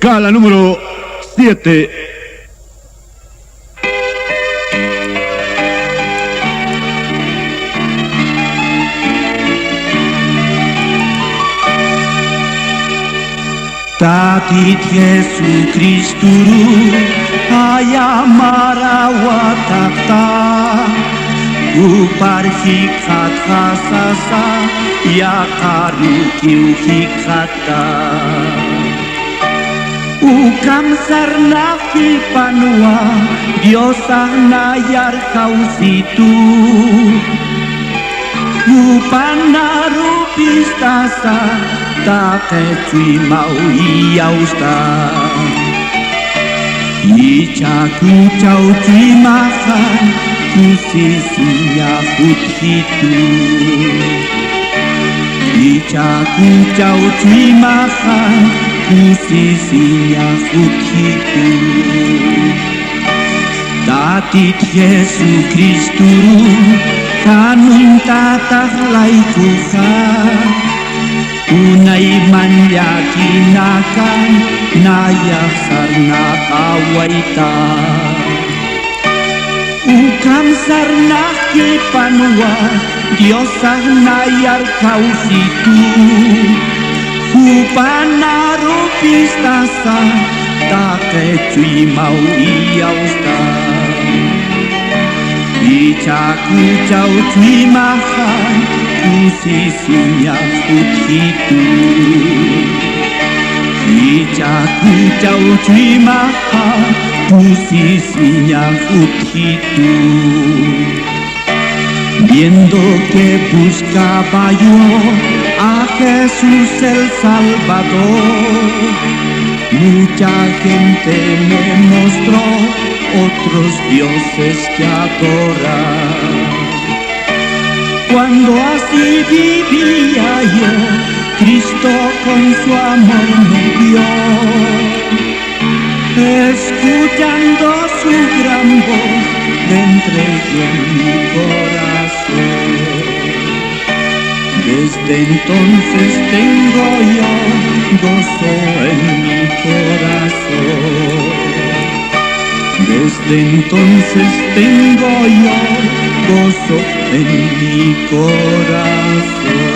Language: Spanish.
Gala número 7. Tatit Jesu Kristuru ayamara watakta uparhikat hasasa yakarukiu hikata ukam sarnafi panua diosah nayar kausitu upanarupistasa take cui mau iausta icaku cau cui makan kusisinya huthitu icaku cau cui makan kusisinya huthitu Tatit Jesu Kristuru kanun tatah laikukan Unay man yakinakan nayak sarna kawaita Ukam sarna kipanwa diosah nayar kausitu Upanarupistasa take cui mau iausta Icaku cau cui makan kusisinya huthitu Icaku cau cui makan kusisinya huthitu Viendo que buscaba yo a Jesús el Salvador mucha gente me mostró otros dioses que adorar Cuando así vivía yo, Cristo con su amor me dio. Escuchando su gran voz, le entregué mi corazón. Desde entonces tengo yo gozo en mi corazón. Desde entonces tengo yo gozo en mi corazón.